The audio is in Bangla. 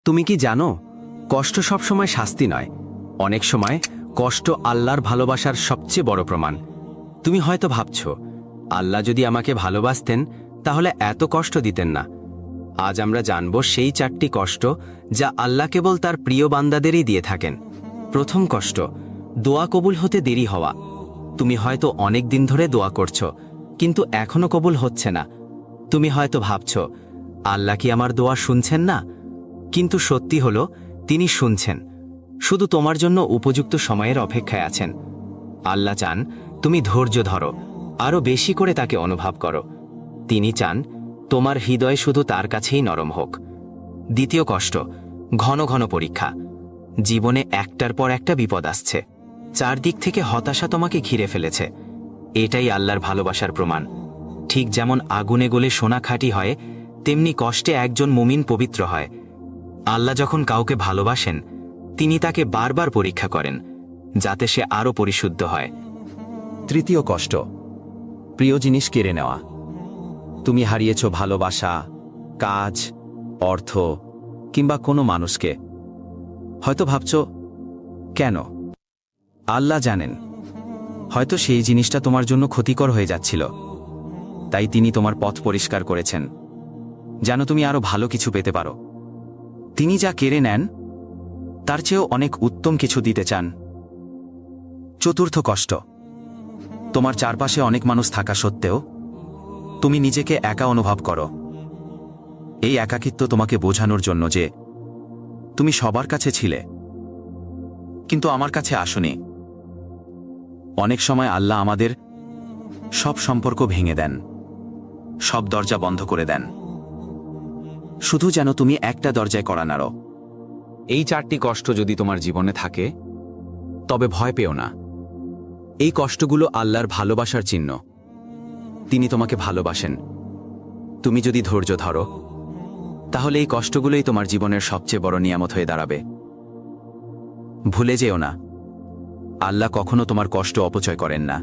তুমি কি জানো, কষ্ট সবসময় শাস্তি নয়, অনেক সময় কষ্ট আল্লাহর ভালোবাসার সবচেয়ে বড় প্রমাণ। তুমি হয়তো ভাবছ, আল্লাহ যদি আমাকে ভালোবাসতেন তাহলে এত কষ্ট দিতেন না। আজ আমরা জানব সেই 4টি কষ্ট যা আল্লাহ কেবল তার প্রিয় বান্দাদেরই দিয়ে থাকেন। প্রথম কষ্ট, দোয়া কবুল হতে দেরি হওয়া। তুমি হয়তো অনেক দিন ধরে দোয়া করছো, কিন্তু এখনো কবুল হচ্ছে না। তুমি হয়তো ভাবছ, আল্লাহ কি আমার দোয়া শুনছেন না? কিন্তু সত্যি হলো, তিনি শুনছেন, শুধু তোমার জন্য উপযুক্ত সময়ের অপেক্ষায় আছেন। আল্লাহ চান তুমি ধৈর্য ধরো, আরও বেশি করে তাকে অনুভব করো। তিনি চান তোমার হৃদয় শুধু তার কাছেই নরম হোক। দ্বিতীয় কষ্ট, ঘন ঘন পরীক্ষা। জীবনে একটার পর একটা বিপদ আসছে, চারদিক থেকে হতাশা তোমাকে ঘিরে ফেলেছে। এটাই আল্লাহর ভালোবাসার প্রমাণ। ঠিক যেমন আগুনে গলে সোনা খাঁটি হয়, তেমনি কষ্টে একজন মুমিন পবিত্র হয়। আল্লাহ যখন কাউকে ভালোবাসেন, তিনি তাকে বারবার পরীক্ষা করেন, যাতে সে আরও পরিশুদ্ধ হয়। তৃতীয় কষ্ট, প্রিয় জিনিস কেড়ে নেওয়া। তুমি হারিয়েছ ভালোবাসা, কাজ, অর্থ কিংবা কোনো মানুষকে। হয়তো ভাবছ, কেন? আল্লাহ জানেন, হয়তো সেই জিনিসটা তোমার জন্য ক্ষতিকর হয়ে যাচ্ছিল, তাই তিনি তোমার পথ পরিষ্কার করেছেন, যেন তুমি আরও ভালো কিছু পেতে পারো। তিনি যা কেড়ে নেন, তার চেয়েও অনেক উত্তম কিছু দিতে চান। চতুর্থ কষ্ট, তোমার চারপাশে অনেক মানুষ থাকা সত্ত্বেও তুমি নিজেকে একা অনুভব করো। এই একাকিত্ব তোমাকে বোঝানোর জন্য যে তুমি সবার কাছে ছিলে, কিন্তু আমার কাছে আসোনি। অনেক সময় আল্লাহ আমাদের সব সম্পর্ক ভেঙে দেন, সব দরজা বন্ধ করে দেন, শুধু যেন তুমি একটা দরজায় কড়া নাড়ো। এই 4টি কষ্ট যদি তোমার জীবনে থাকে, তবে ভয় পেও না। এই কষ্টগুলো আল্লাহর ভালোবাসার চিহ্ন। তিনি তোমাকে ভালোবাসেন। তুমি যদি ধৈর্য ধরো, তাহলে এই কষ্টগুলোই তোমার জীবনের সবচেয়ে বড় নিয়ামত হয়ে দাঁড়াবে। ভুলে যেও না, আল্লাহ কখনো তোমার কষ্ট অপচয় করেন না।